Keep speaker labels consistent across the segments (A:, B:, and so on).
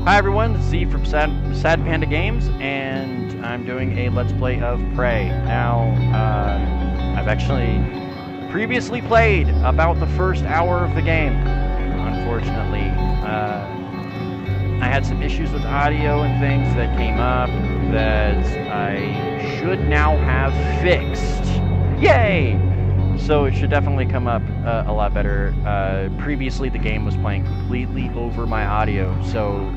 A: Hi everyone, this is Z from Sad Panda Games, and I'm doing a Let's Play of Prey. Now, I've actually previously played about the first hour of the game. Unfortunately, I had some issues with audio and things that came up that I should now have fixed. Yay! So it should definitely come up a lot better. Previously, the game was playing completely over my audio, so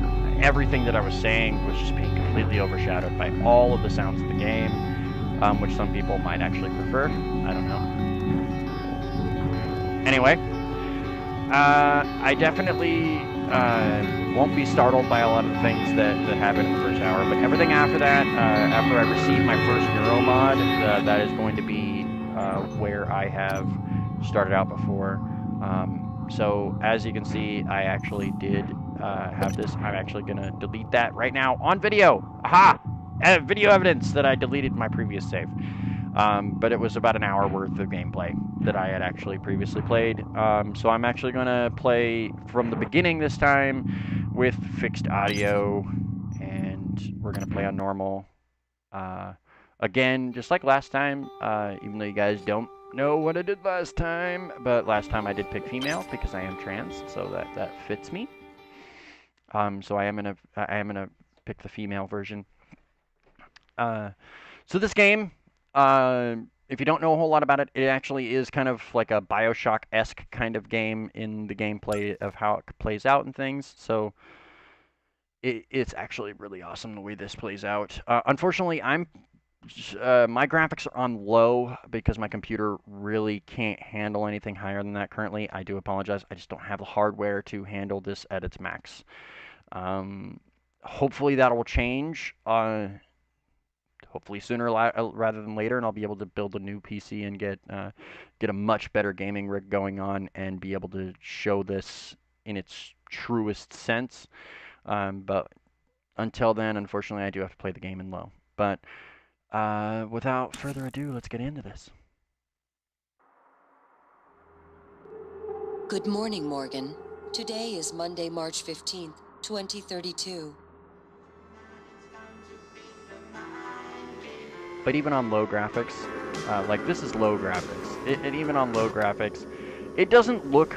A: everything that I was saying was just being completely overshadowed by all of the sounds of the game, which some people might actually prefer. I don't know. Anyway, I definitely won't be startled by a lot of the things that happen in the first hour, but everything after that, after I receive my first neuromod, that is going to be where I have started out before. So as you can see, I actually did have this. I'm actually going to delete that right now on video. Aha! Video evidence that I deleted my previous save. But it was about an hour worth of gameplay that I had actually previously played. So I'm actually going to play from the beginning this time with fixed audio, and we're going to play on normal. Again, just like last time, even though you guys don't know what I did last time, but last time I did pick female because I am trans, so that fits me. So I am gonna pick the female version. So this game, if you don't know a whole lot about it, it actually is kind of like a Bioshock-esque kind of game in the gameplay of how it plays out and things. So it's actually really awesome the way this plays out. Unfortunately, my graphics are on low because my computer really can't handle anything higher than that currently. I do apologize. I just don't have the hardware to handle this at its max. Hopefully that will change. Hopefully sooner rather than later, and I'll be able to build a new PC and get a much better gaming rig going on and be able to show this in its truest sense. But until then, unfortunately, I do have to play the game in low. But without further ado, let's get into this.
B: Good morning, Morgan. Today is Monday, March 15th, 2032.
A: But even on low graphics, like this is low graphics, and even on low graphics, it doesn't look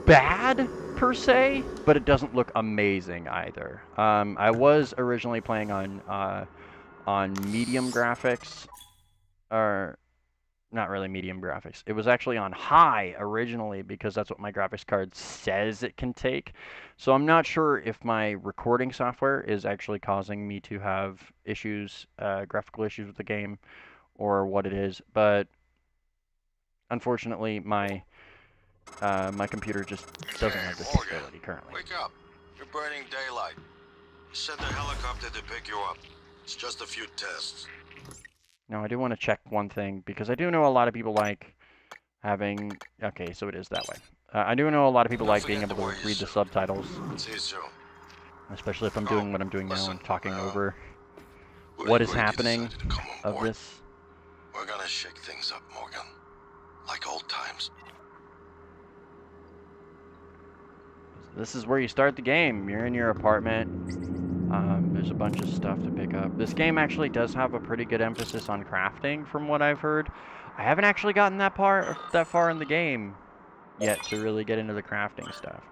A: bad per se, but it doesn't look amazing either. I was originally playing on medium graphics, or not really medium graphics. It was actually on high originally because that's what my graphics card says it can take. So I'm not sure if my recording software is actually causing me to have issues, graphical issues with the game, or what it is. But unfortunately, my computer just doesn't have this
C: Morgan,
A: capability currently.
C: wake up. You're burning daylight. Send a helicopter to pick you up. It's just a few tests.
A: Now, I do want to check one thing, because I do know a lot of people like having... Okay, so it is that way. I do know a lot of people like being able to read the subtitles.
C: See you soon.
A: Especially if I'm doing what I'm doing now and talking over what
C: Really
A: is
C: glad you
A: happening
C: decided to come on
A: of
C: board.
A: this.
C: We're gonna shake things up, Morgan. Like old times.
A: This is where you start the game. You're in your apartment. There's a bunch of stuff to pick up. This game actually does have a pretty good emphasis on crafting, from what I've heard. I haven't actually gotten that far in the game yet to really get into the crafting stuff.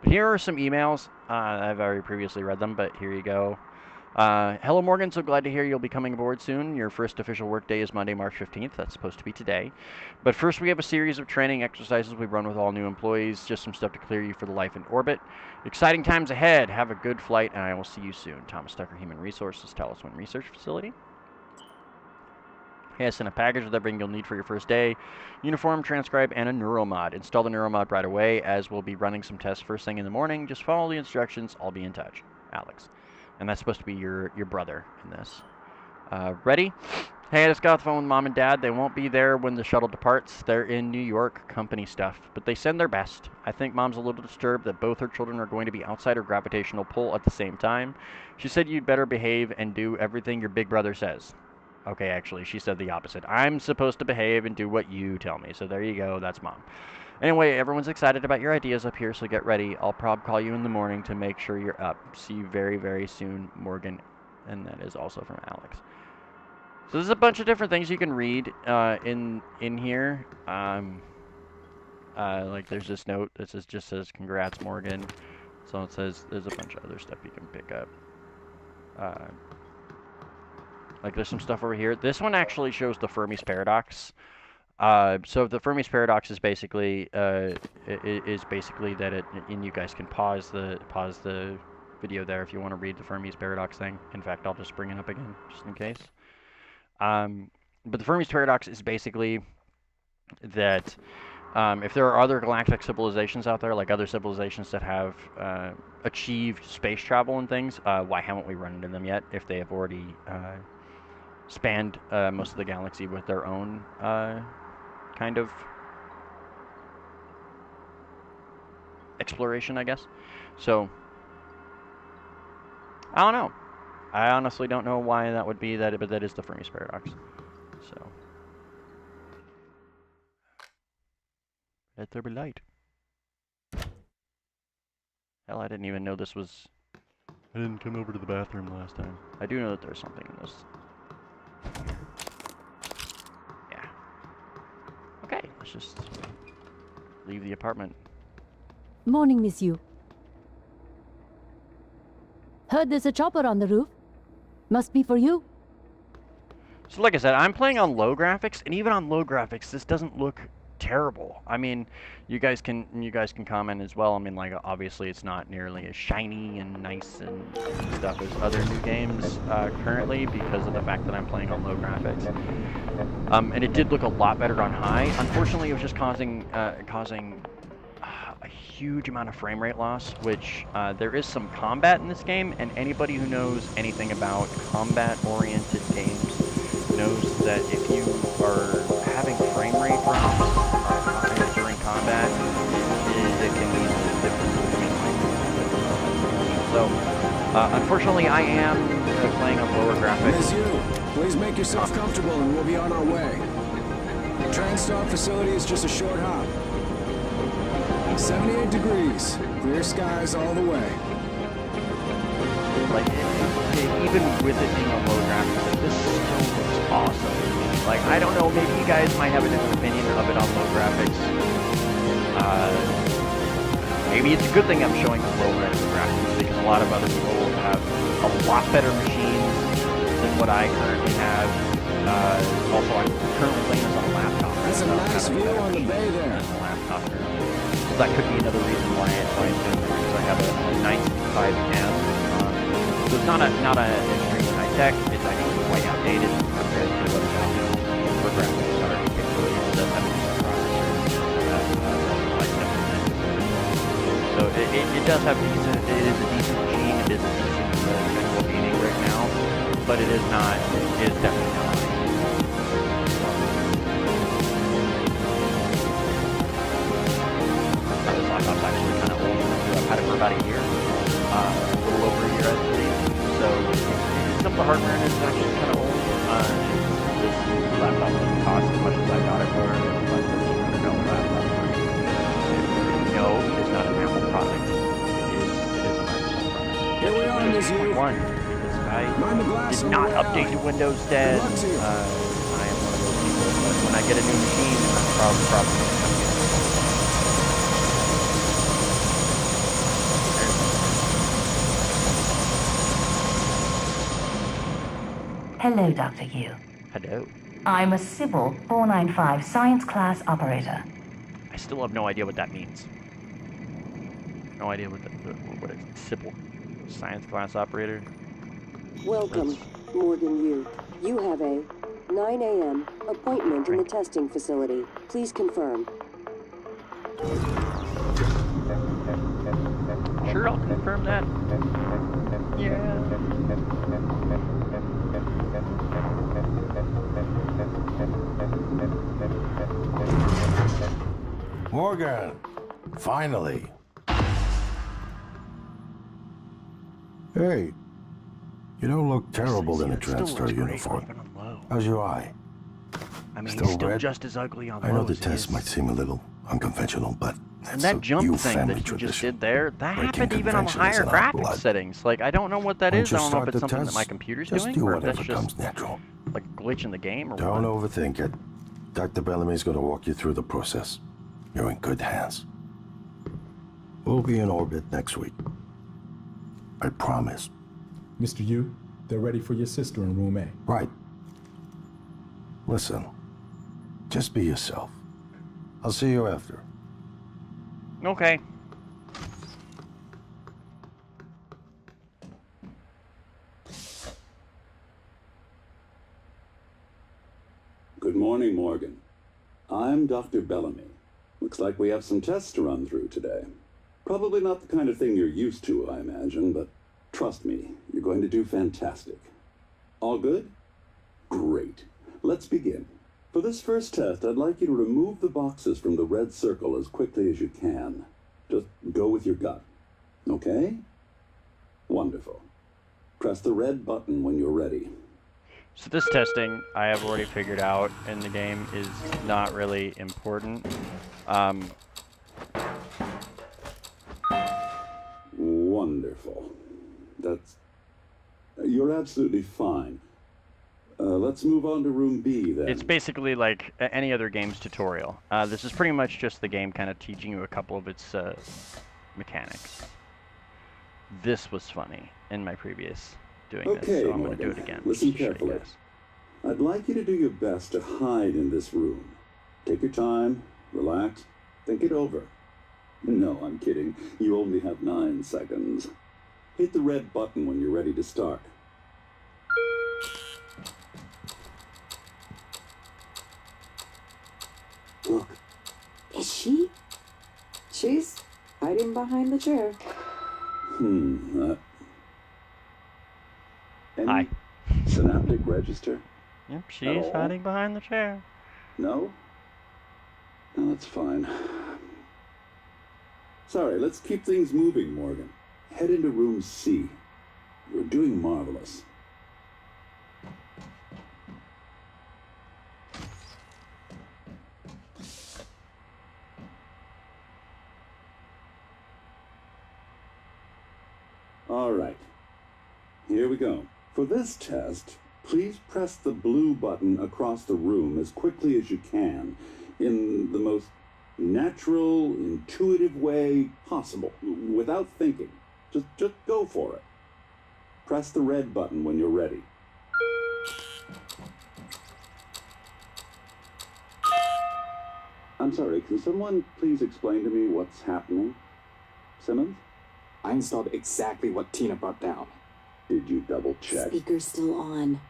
A: But here are some emails. I've already previously read them, but here you go. Hello, Morgan. So glad to hear you'll be coming aboard soon. Your first official workday is Monday, March 15th. That's supposed to be today. But first, we have a series of training exercises we run with all new employees. Just some stuff to clear you for the life in orbit. Exciting times ahead. Have a good flight, and I will see you soon. Thomas Tucker, Human Resources, Talos One Research Facility. Hey, I sent a package with everything you'll need for your first day. Uniform, transcribe, and a neuromod. Install the neuromod right away, as we'll be running some tests first thing in the morning. Just follow the instructions. I'll be in touch. Alex. And that's supposed to be your brother in this. Ready? Hey, I just got off the phone with Mom and Dad. They won't be there when the shuttle departs. They're in New York, company stuff. But they send their best. I think Mom's a little disturbed that both her children are going to be outside her gravitational pull at the same time. She said you'd better behave and do everything your big brother says. Okay, actually, she said the opposite. I'm supposed to behave and do what you tell me. So there you go. That's Mom. Anyway, everyone's excited about your ideas up here, so get ready. I'll call you in the morning to make sure you're up. See you very, very soon, Morgan. And that is also from Alex. So there's a bunch of different things you can read in here. Like there's this note that just says "Congrats, Morgan." So it says there's a bunch of other stuff you can pick up. Like there's some stuff over here. This one actually shows the Fermi's paradox. So the Fermi's paradox is basically that and you guys can pause the video there if you want to read the Fermi's paradox thing. In fact, I'll just bring it up again just in case. But the Fermi's paradox is basically that if there are other galactic civilizations out there, like other civilizations that have achieved space travel and things, why haven't we run into them yet if they have already spanned most of the galaxy with their own kind of exploration, I guess. So, I don't know. I honestly don't know why that would be, but that is the Fermi's paradox. So, let there be light. Hell, I didn't even know this was... I didn't come over to the bathroom last time. I do know that there's something in this. Yeah. Okay, let's just leave the apartment.
D: Morning, Miss Yu. Heard there's a chopper on the roof. Must be for you.
A: So like I said, I'm playing on low graphics, and even on low graphics, this doesn't look terrible. I mean, you guys can comment as well. I mean, like obviously it's not nearly as shiny and nice and stuff as other new games currently because of the fact that I'm playing on low graphics. And it did look a lot better on high. Unfortunately, it was just causing a huge amount of frame rate loss, which there is some combat in this game, and anybody who knows anything about combat-oriented games knows that if you are having frame rate drops during combat, it can be difficult. So, unfortunately, I am playing on lower graphics.
E: Miss Yu, please make yourself comfortable and we'll be on our way. Transtar facility is just a short hop. 78 degrees, clear skies all the way.
A: Like, even with it being on low graphics, like, this still looks awesome. Like, I don't know, maybe you guys might have a different opinion of it on low graphics. Maybe it's a good thing I'm showing low graphics, because a lot of other people have a lot better machines than what I currently have. Also, I'm currently playing this on a laptop.
E: That's a nice view on the bay there.
A: Laptop currently. So that could be another reason why it's doing this, because I have a 965M. So it's not extremely high tech. It's actually quite outdated compared to what it's out now for graphics card capabilities. It does have a decent processor. So it does have decent. It is a decent machine. It is a decent general gaming right now, but it is not. It is definitely not. This laptop's actually kind of old. I've had it for about a year, a little over a year, I believe. So some of the hardware in it is actually kind of old. This laptop doesn't cost as much as I got it for, like $1,300 laptop. No, it's not an Apple product. It is a Microsoft product.
E: Here we are, Miss Yu.
A: One, because I
E: Mind the glass
A: did
E: on the
A: not
E: way
A: update to
E: out.
A: Windows 10.
E: Good luck to you.
A: I am one of those people. But when I get a new machine, I'm probably going to come get it.
F: Hello, Dr. Yu.
A: Hello.
F: I'm a Sybil 495 science class operator.
A: I still have no idea what that means. No idea what a simple science class operator.
B: Welcome, Morgan Yu. You have a 9 a.m. appointment in the testing facility. Please confirm.
A: Sure, I'll confirm that. Yeah.
G: Morgan, finally. Hey, you don't look terrible in a Transtar uniform. How's your eye?
A: I mean,
G: Still
A: he's still
G: red?
A: just as ugly on low
G: I know the
A: as he
G: test
A: is.
G: might seem a little Unconventional, but
A: And
G: it's a
A: that jump
G: you
A: thing
G: family
A: that you just
G: tradition.
A: did there, that
G: Breaking
A: happened even on
G: convention is
A: higher
G: in our
A: graphics
G: blood.
A: settings. Like, I don't know what that
G: Once
A: is.
G: you
A: I don't know if
G: start
A: it's
G: the
A: something that my
G: test,
A: computer's
G: just
A: doing,
G: do
A: or if
G: whatever
A: that's
G: comes
A: just
G: natural.
A: like a glitch in the game, or
G: Don't
A: what.
G: overthink it. Dr. Bellamy's gonna walk you through the process. You're in good hands. We'll be in orbit next week. I promise.
H: Mr. Yu, they're ready for your sister in room A.
G: Right. Listen, just be yourself. I'll see you after.
A: Okay.
I: Good morning, Morgan. I'm Dr. Bellamy. Looks like we have some tests to run through today. Probably not the kind of thing you're used to, I imagine, but trust me, you're going to do fantastic. All good? Great. Let's begin. For this first test, I'd like you to remove the boxes from the red circle as quickly as you can. Just go with your gut. Okay? Wonderful. Press the red button when you're ready.
A: So this testing, I have already figured out in the game, is not really important.
I: Wonderful. You're absolutely fine. Let's move on to room B then.
A: It's basically like any other game's tutorial. This is pretty much just the game kind of teaching you a couple of its mechanics. This was funny in my previous doing this, so I'm going to do it again.
I: Listen carefully. I'd like you to do your best to hide in this room. Take your time, relax, think it over. No, I'm kidding. You only have 9 seconds. Hit the red button when you're ready to start.
B: Look. Is she? She's hiding behind the chair.
A: Hi.
I: Synaptic register?
A: Yep, she's hiding behind the chair.
I: No? No, that's fine. Sorry, let's keep things moving, Morgan. Head into room C. You're doing marvelous. All right. Here we go. For this test, please press the blue button across the room as quickly as you can, in the most natural, intuitive way possible, without thinking. Just go for it. Press the red button when you're ready. I'm sorry, can someone please explain to me what's happening? Simmons?
J: I installed exactly what Tina brought down.
I: Did you double check?
B: Speaker's still on.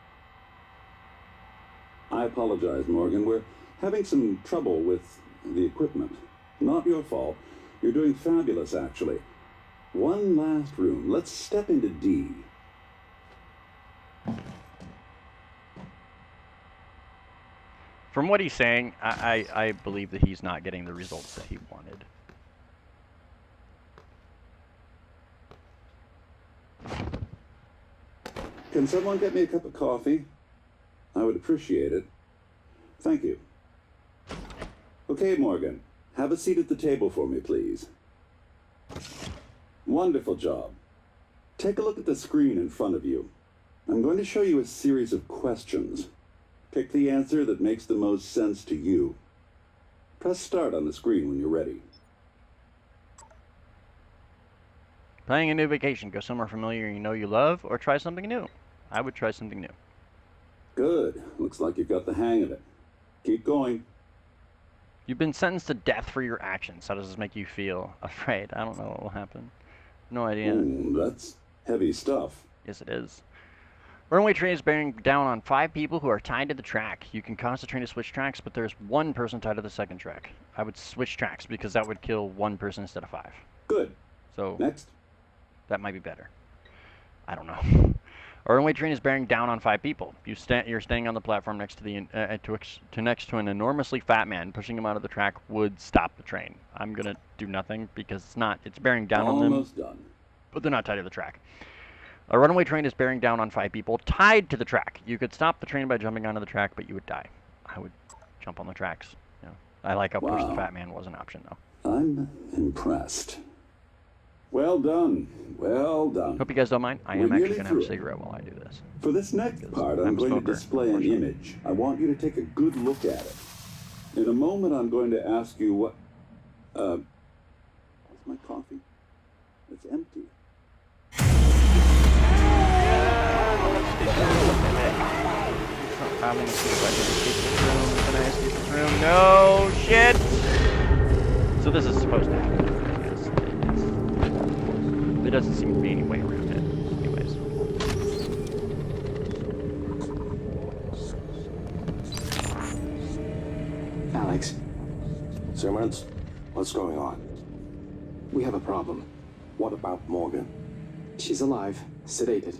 I: I apologize, Morgan. We're having some trouble with the equipment. Not your fault. You're doing fabulous, actually. One last room. Let's step into D.
A: From what he's saying, I believe that he's not getting the results that he wanted.
I: Can someone get me a cup of coffee? I would appreciate it. Thank you. Okay, Morgan. Have a seat at the table for me, please. Wonderful job. Take a look at the screen in front of you. I'm going to show you a series of questions. Pick the answer that makes the most sense to you. Press start on the screen when you're ready.
A: Planning a new vacation. Go somewhere familiar you know you love, or try something new. I would try something new.
I: Good. Looks like you've got the hang of it. Keep going.
A: You've been sentenced to death for your actions. How does this make you feel? Afraid. I don't know what will happen. No idea.
I: Ooh, that's heavy stuff.
A: Yes, it is. Runaway train is bearing down on 5 people who are tied to the track. You can cause the train to switch tracks, but there's 1 person tied to the second track. I would switch tracks because that would kill 1 person instead of 5.
I: Good.
A: So
I: next.
A: That might be better. I don't know. A runaway train is bearing down on 5 people. You're standing on the platform next to next to an enormously fat man. Pushing him out of the track would stop the train. I'm gonna do nothing because it's bearing down on them.
I: Almost done.
A: But they're not tied to the track. A runaway train is bearing down on 5 people tied to the track. You could stop the train by jumping onto the track, but you would die. I would jump on the tracks. You know. I like how Push the
I: Wow.
A: Fat Man was an option, though.
I: I'm impressed. Well done. Well done.
A: Hope you guys don't mind. I am
I: We're
A: actually
I: nearly
A: going to have a
I: through.
A: cigarette while I do this.
I: For this next part,
A: I'm
I: I'm
A: a
I: going to
A: smoker,
I: display an
A: unfortunately.
I: image. I want you to take a good look at it. In a moment, I'm going to ask you what... Where's my coffee? It's empty.
A: I'm going to see if I can escape this room. Can I escape this room? No! Shit! So this is supposed to happen, I guess. There doesn't seem to be any way around it. Anyways.
J: Alex,
G: Simmons, what's going on?
J: we have a problem.
G: What about Morgan?
J: She's alive, sedated.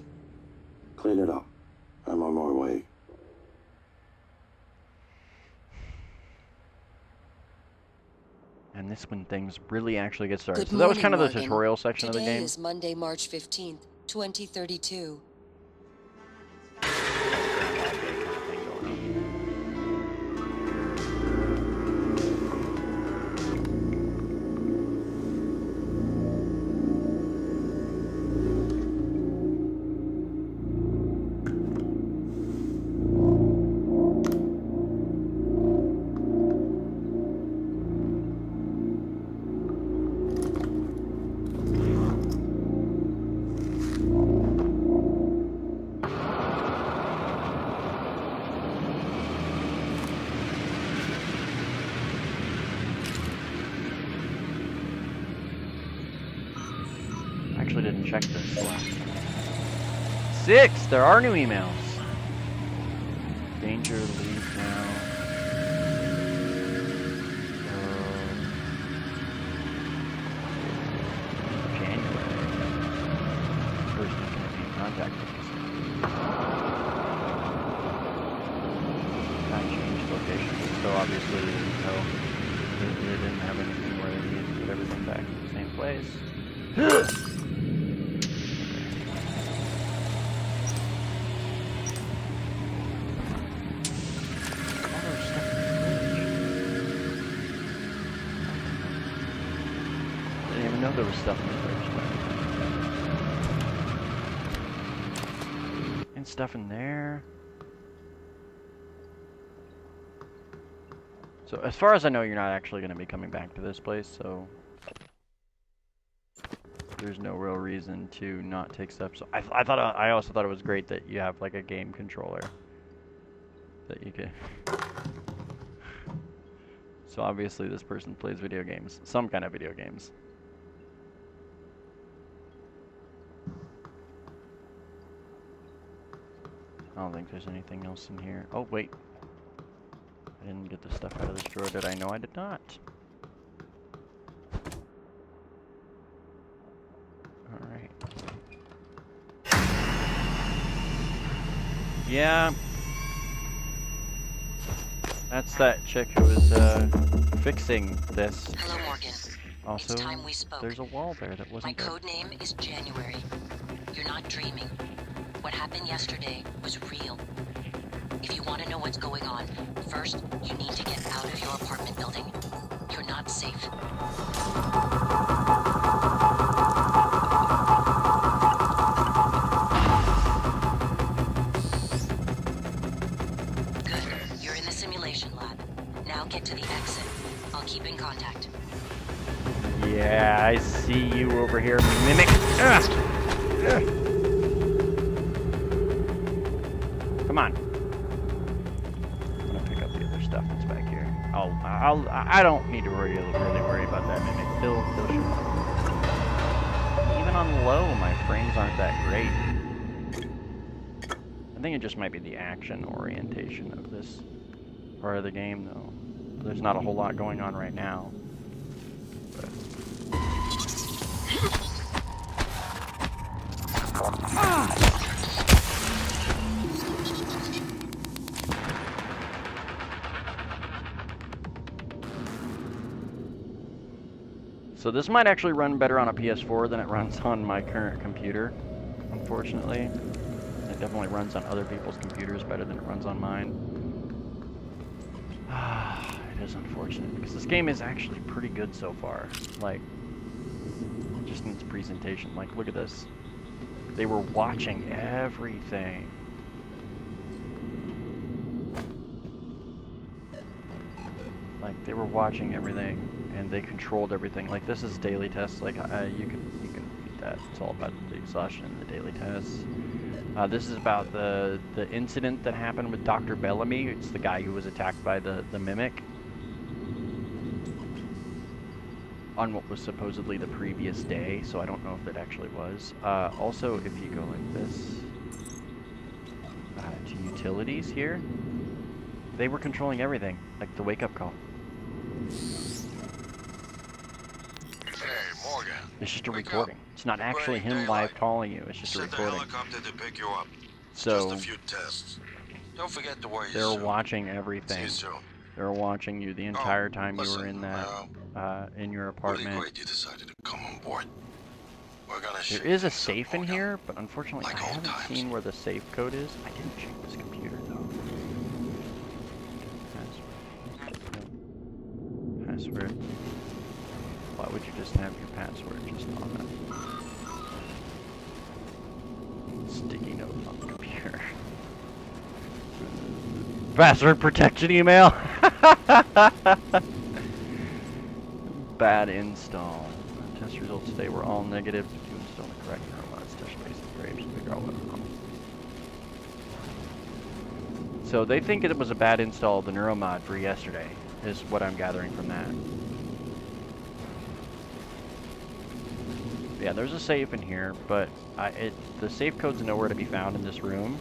G: Clean it up. I'm on my way.
A: And this when things really actually get started.
B: Good
A: So that was
B: morning,
A: kind of the
B: Morgan.
A: tutorial section of the
B: Today
A: game.
B: is Monday, March 15th, 2032.
A: Actually didn't check this. 6! There are new emails. Danger, leave now. January. Person is going to be in contact with us. I changed location. So obviously, they didn't have anything where they needed to put everything back in the same place. There was stuff in the fridge. And stuff in there. So as far as I know, you're not actually going to be coming back to this place, so there's no real reason to not take stuff. So I also thought it was great that you have like a game controller that you can. So obviously this person plays video games, some kind of video games. I don't think there's anything else in here. Oh, wait. I didn't get the stuff out of this drawer, did I? No, I did not. Alright. Yeah. That's that chick who was, fixing this.
B: Hello, Morgan.
A: Also,
B: It's time we spoke.
A: there's a wall there that
B: My
A: wasn't there.
B: code name is January. You're not dreaming. What happened yesterday was real. If you want to know what's going on, first, you need to get out of your apartment building. You're not safe. Good. You're in the simulation lab. Now get to the exit. I'll keep in contact.
A: Yeah, I see you over here, mimic. Ugh. Ugh. Come on. I'm gonna pick up the other stuff that's back here. I don't need to really worry about that mimic. He'll show up. Even on low, my frames aren't that great. I think it just might be the action orientation of this part of the game, though. There's not a whole lot going on right now. But. So this might actually run better on a PS4 than it runs on my current computer, unfortunately. It definitely runs on other people's computers better than it runs on mine. It is unfortunate because this game is actually pretty good so far. Like, just in its presentation. Like, look at this. They were watching everything. Like, they were watching everything, and they controlled everything. Like, this is daily tests. Like, you can beat that. It's all about the exhaustion and the daily tests. This is about the incident that happened with Dr. Bellamy. It's the guy who was attacked by the mimic on what was supposedly the previous day, so I don't know if it actually was. Also, if you go like this to utilities here, they were controlling everything, like the wake-up call.
C: Hey, Morgan.
A: It's just a recording. It's not actually him live calling you. It's just a recording.
C: Send the helicopter to pick you up.
A: So
C: Just a few tests. Don't forget to wear your
A: they're
C: suit.
A: watching everything.
C: See you soon.
A: They're watching you the entire time you were in that in your
C: Really
A: apartment.
C: great you decided to come on board. We're gonna
A: There
C: shake
A: is a
C: things up,
A: safe in
C: Morgan.
A: here, but unfortunately
C: Like
A: I
C: old
A: haven't
C: times.
A: seen where the safe code is. I didn't check this computer though. Password. Why would you just have your password just on that? Sticky note on the computer. Password protection email. Bad install. Test results today were all negative. To install the correct neuromods, touch base and grapes to figure out what's wrong. So they think it was a bad install of the neuromod for yesterday, is what I'm gathering from that. Yeah, there's a safe in here, but the safe code's nowhere to be found in this room,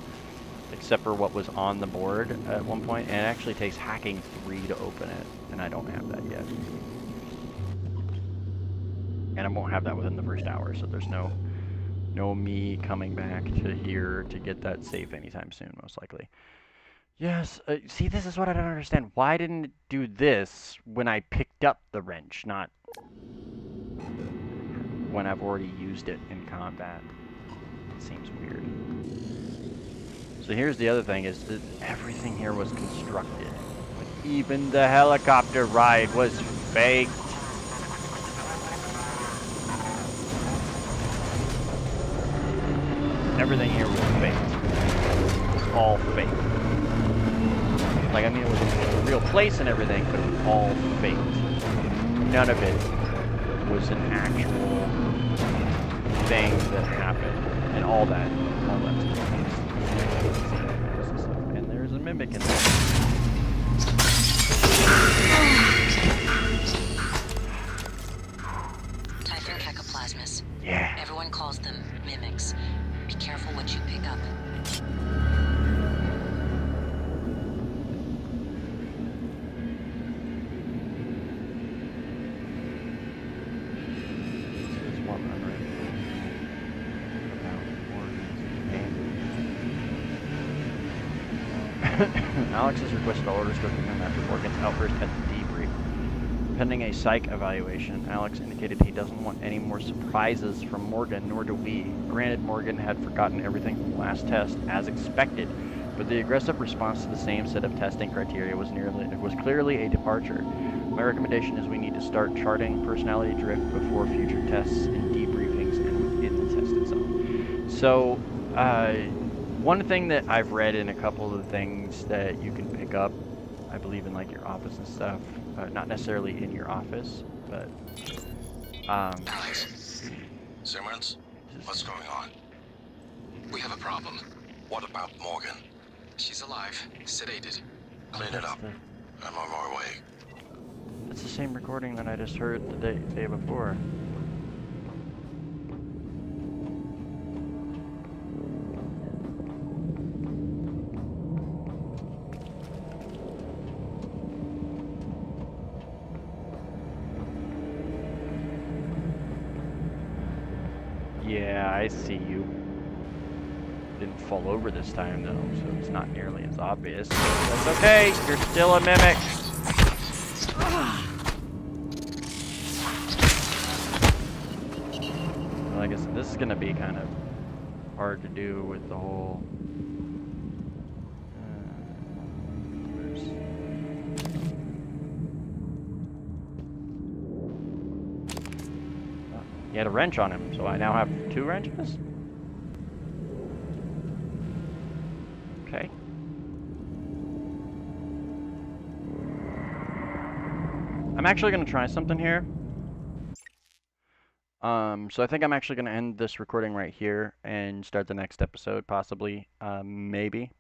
A: except for what was on the board at one point, and it actually takes hacking 3 to open it, and I don't have that yet. And I won't have that within the first hour, so there's no me coming back to here to get that safe anytime soon, most likely. Yes, see, this is what I don't understand. Why didn't it do this when I picked up the wrench, not when I've already used it in combat? It seems weird. So here's the other thing, is that everything here was constructed. Even the helicopter ride was faked. Everything here was faked. It was all fake. Like, I mean, it was a real place and everything, but it was all faked. None of it was an actual thing that happened. And all that's and there's a mimic in there.
B: Typhon cacoplasmus.
A: Yeah.
B: Everyone calls them mimics. Be careful what you pick up.
A: Alex has requested all orders go to him after Morgan's outburst at the debrief. Pending a psych evaluation, Alex indicated he doesn't want any more surprises from Morgan, nor do we. Granted, Morgan had forgotten everything from the last test, as expected, but the aggressive response to the same set of testing criteria was clearly a departure. My recommendation is we need to start charting personality drift before future tests and debriefings and within the test itself. So, one thing that I've read in a couple of the things that you can pick up, I believe in like your office and stuff, not necessarily in your office, but
C: Alex. Simmons, what's going on?
J: We have a problem.
C: What about Morgan?
J: She's alive, sedated.
C: Clean it up. I'm on my way.
A: It's the same recording that I just heard the day before. Yeah, I see you. Didn't fall over this time though, so it's not nearly as obvious. That's okay, you're still a mimic. Well, I guess this is gonna be kind of hard to do with the whole. He had a wrench on him, so I now have 2 wrenches? Okay. I'm actually going to try something here. So I think I'm actually going to end this recording right here and start the next episode, possibly. Maybe.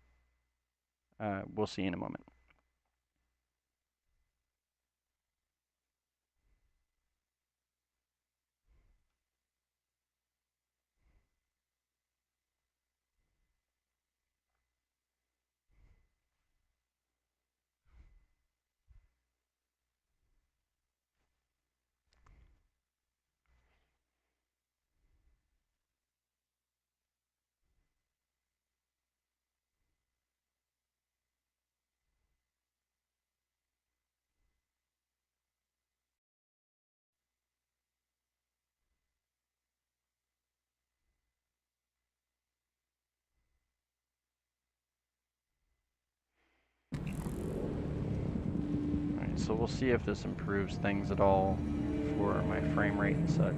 A: We'll see in a moment. Alright, so we'll see if this improves things at all for my frame rate and such.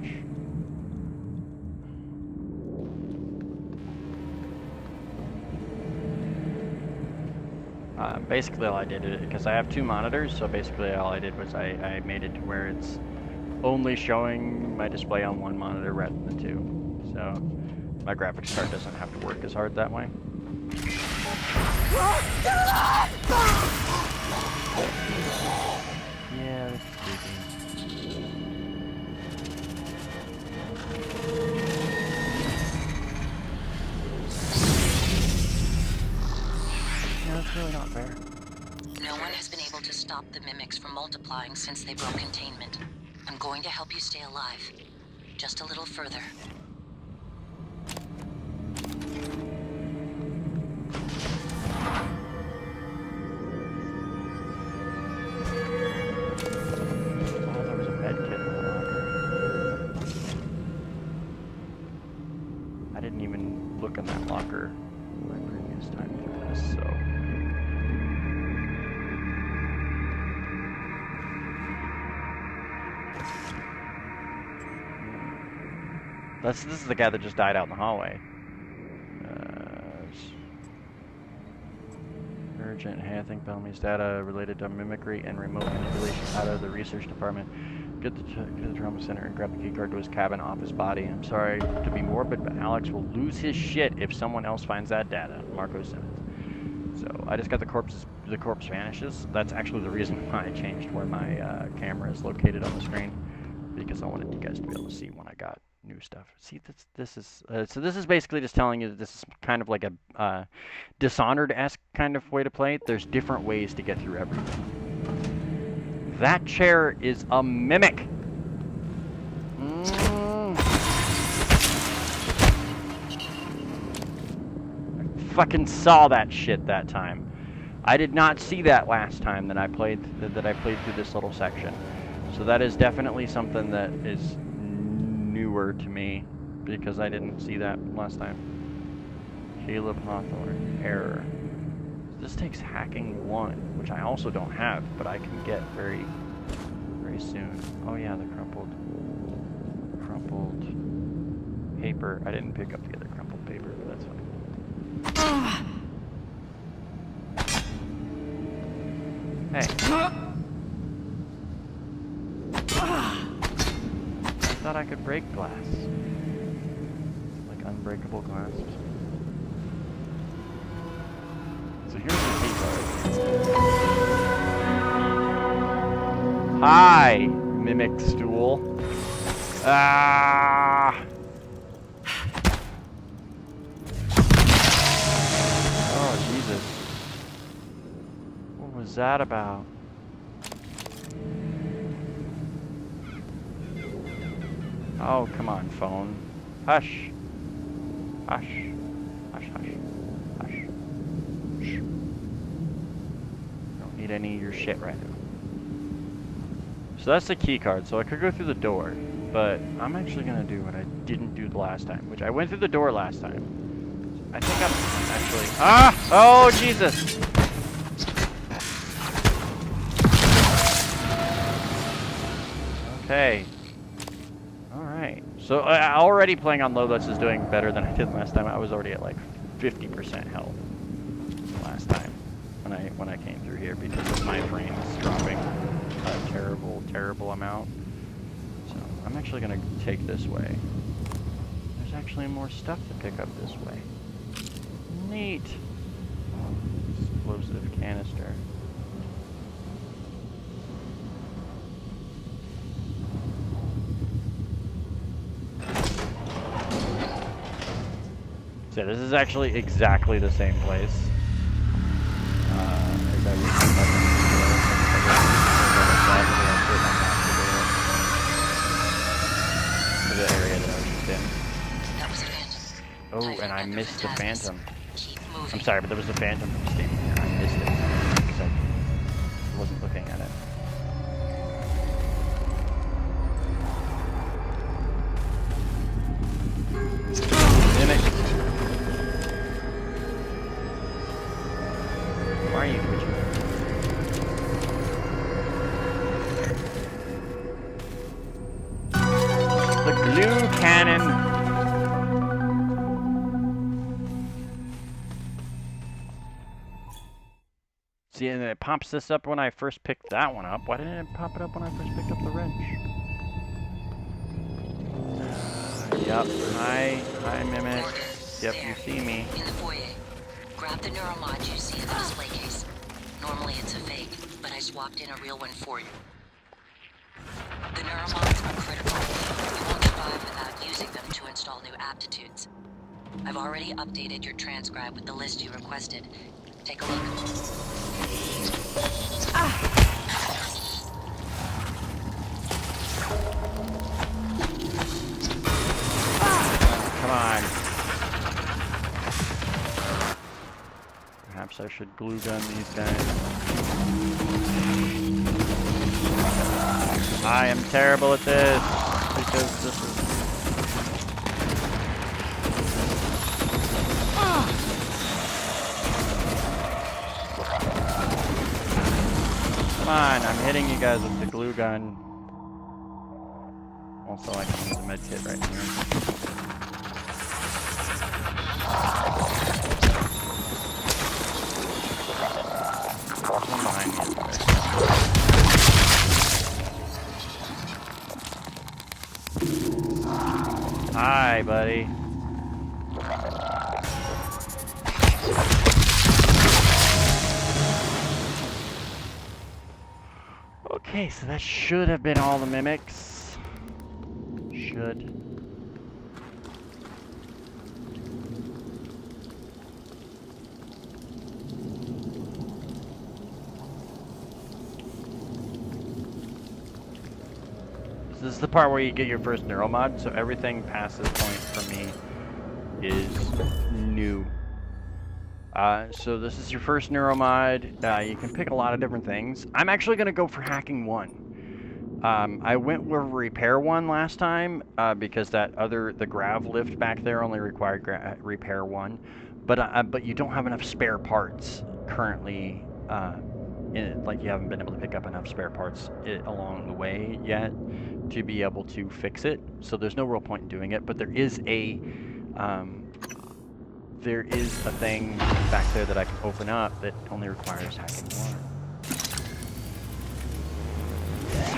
A: Basically all I did, because I have 2 monitors, so basically all I did was I made it to where it's only showing my display on 1 monitor rather than 2. So my graphics card doesn't have to work as hard that way. Yeah, that's creepy. Yeah, that's really not fair.
B: No one has been able to stop the mimics from multiplying since they broke containment. I'm going to help you stay alive. Just a little further.
A: Oh, there was a med kit in the locker. I didn't even look in that locker my previous time through this, so... This is the guy that just died out in the hallway. Urgent. Hey, I think Bellamy's data related to mimicry and remote manipulation out of the research department. Get to the trauma center and grab the key card to his cabin off his body. I'm sorry to be morbid, but Alex will lose his shit if someone else finds that data. Marco Simmons. So I just got the corpse vanishes. That's actually the reason why I changed where my camera is located on the screen, because I wanted you guys to be able to see when I got new stuff. See, this is basically just telling you that this is kind of like a Dishonored-esque kind of way to play it. There's different ways to get through everything. That chair is a mimic. I fucking saw that shit that time. I did not see that last time that I played through this little section. So that is definitely something that is newer to me, because I didn't see that last time. Caleb Hawthorne, error. This takes hacking 1, which I also don't have, but I can get very, very soon. Oh yeah, the crumpled paper. I didn't pick up the other crumpled paper, but that's fine. Hey. I thought I could break glass. Like unbreakable glass. So here's the key card. Hi, mimic stool. Ah! Oh, Jesus. What was that about? Oh, come on, phone. Hush. Hush. Hush, hush. Hush. Shh. Don't need any of your shit right now. So that's the key card, so I could go through the door, but I'm actually gonna do what I didn't do the last time, which I went through the door last time. I think I'm actually... Ah! Oh, Jesus! Okay. Alright, So already playing on low, this is doing better than I did last time. I was already at like 50% health last time when I came through here because of my frames dropping a terrible amount. So I'm actually gonna take this way. There's actually more stuff to pick up this way. Neat. Explosive canister. So this is actually exactly the same place as I was the area that I was just in.
B: That was a phantom.
A: Oh, and I missed the phantom.
B: Keep moving.
A: I'm sorry, but there was a phantom standing here. I missed it because I wasn't looking at it. Mimic. Why are you twitching? The glue cannon. See, and it pops this up when I first picked that one up. Why didn't it pop it up when I first picked up the wrench? Yep. Hi, Mimic. Yep, you see me.
B: In the foyer. Grab the neuromod you see in the display case. Normally it's a fake, but I swapped in a real one for you. The neuromods are critical. You won't survive without using them to install new aptitudes. I've already updated your transcribe with the list you requested. Take a look.
A: Come on. Perhaps I should glue gun these guys. I am terrible at this because this is. Come on, I'm hitting you guys with the glue gun. Also, I can use a med kit right here. One behind me. Hi, buddy. Okay, so that should have been all the mimics. Should. This is the part where you get your first neuromod, so everything past this point for me is new. So this is your first neuromod. You can pick a lot of different things. I'm actually going to go for hacking 1. I went with repair 1 last time because the grav lift back there only required repair 1, but you don't have enough spare parts currently. Like you haven't been able to pick up enough spare parts along the way yet to be able to fix it. So there's no real point in doing it. But there is a thing back there that I can open up that only requires hacking 1.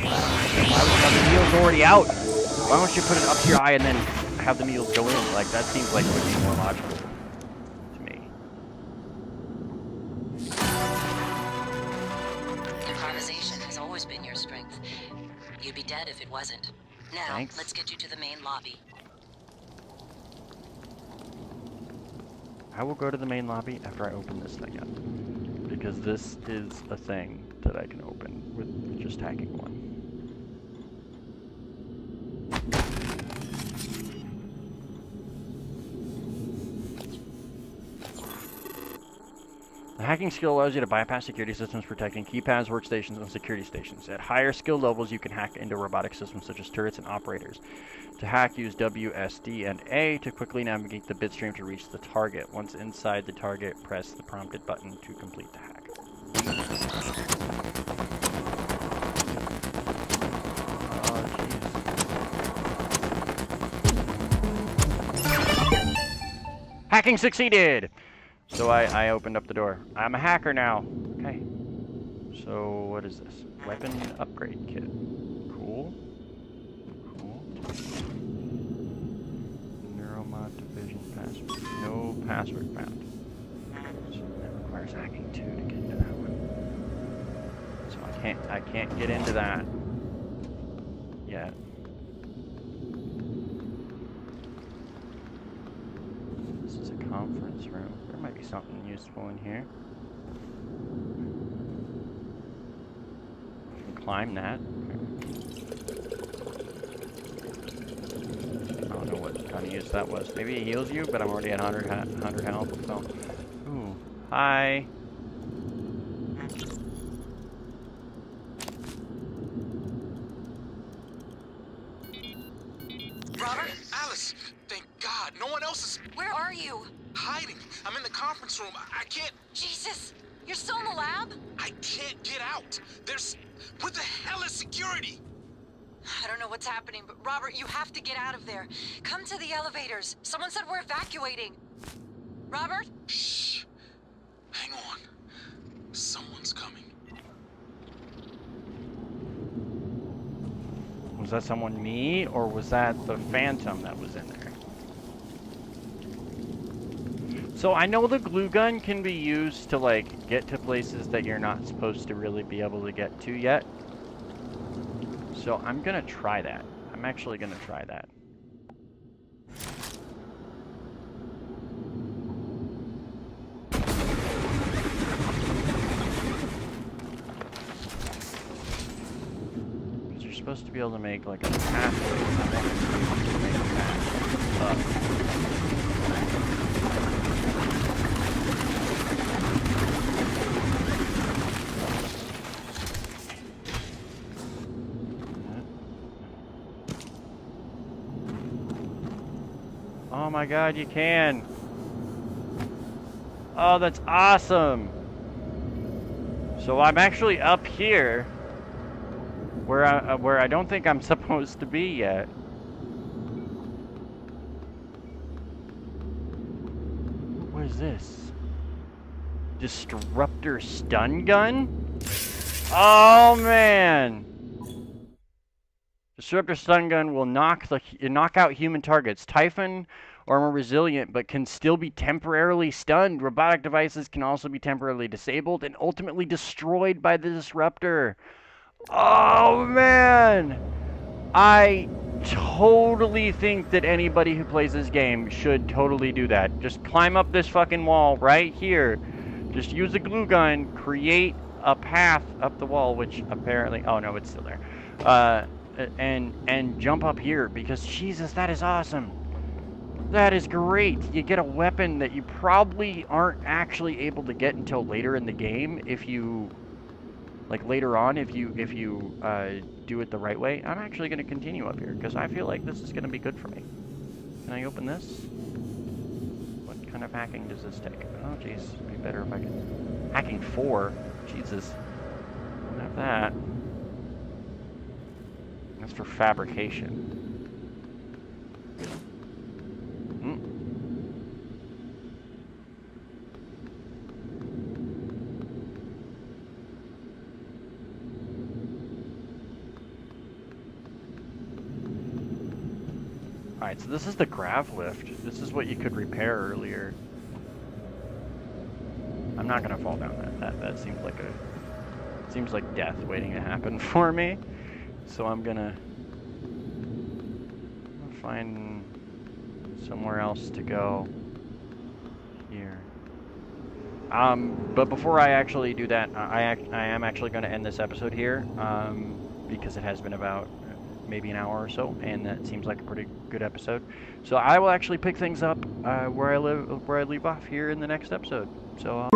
A: Why would the needle's already out? Why don't you put it up to your eye and then have the needles go in? Like, that seems like it would be more logical to me.
B: Improvisation has always been your strength. You'd be dead if it wasn't. Now,
A: Thanks.
B: Let's get you to the main lobby.
A: I will go to the main lobby after I open this thing up, because this is a thing that I can open with just hacking 1. The hacking skill allows you to bypass security systems protecting keypads, workstations, and security stations. At higher skill levels, you can hack into robotic systems such as turrets and operators. To hack, use W, S, D, and A to quickly navigate the bitstream to reach the target. Once inside the target, press the prompted button to complete the hack. Oh, jeez. Hacking succeeded! So I opened up the door. I'm a hacker now. Okay. So what is this? Weapon upgrade kit. Cool. Cool. Neuromod division password. No password found. So that requires hacking 2 to get into that one. So I can't get into that yet. This is a conference room. There might be something useful in here. I can climb that. I don't know what kind of use that was. Maybe it heals you, but I'm already at 100 health, so. Ooh. Hi.
J: Robert? Alice! Thank God, no one else is
B: Where are you?
J: hiding. I'm in the conference room. I can't...
B: Jesus! You're still in the lab?
J: I can't get out. There's... What the hell is security?
B: I don't know what's happening, but Robert, you have to get out of there. Come to the elevators. Someone said we're evacuating. Robert?
J: Shh. Hang on. Someone's coming.
A: Was that someone me, or was that the phantom that was in there? So I know the glue gun can be used to like get to places that you're not supposed to really be able to get to yet. So I'm gonna try that. I'm actually gonna try that. Because you're supposed to be able to make like a pathway. Oh my god, you can! Oh, that's awesome! So I'm actually up here, where I don't think I'm supposed to be yet. What is this? Disruptor stun gun? Oh man! Disruptor stun gun will knock out human targets. Typhon are more resilient, but can still be temporarily stunned. Robotic devices can also be temporarily disabled and ultimately destroyed by the disruptor. Oh man! I totally think that anybody who plays this game should totally do that. Just climb up this fucking wall right here. Just use a glue gun, create a path up the wall, which apparently, oh no, it's still there. And jump up here, because Jesus, that is awesome. That is great. You get a weapon that you probably aren't actually able to get until later in the game if you, like later on, if you do it the right way. I'm actually going to continue up here because I feel like this is going to be good for me. Can I open this? What kind of hacking does this take? Oh jeez, it'd be better if I could. Hacking 4? Jesus. Don't have that. That's for fabrication. Alright, so this is the grav lift. This is what you could repair earlier. I'm not gonna fall down that seems like death waiting to happen for me. So I'm gonna find somewhere else to go here. But before I actually do that, I am actually going to end this episode here, because it has been about maybe an hour or so, and that seems like a pretty good episode. So I will actually pick things up where I leave off here in the next episode. So.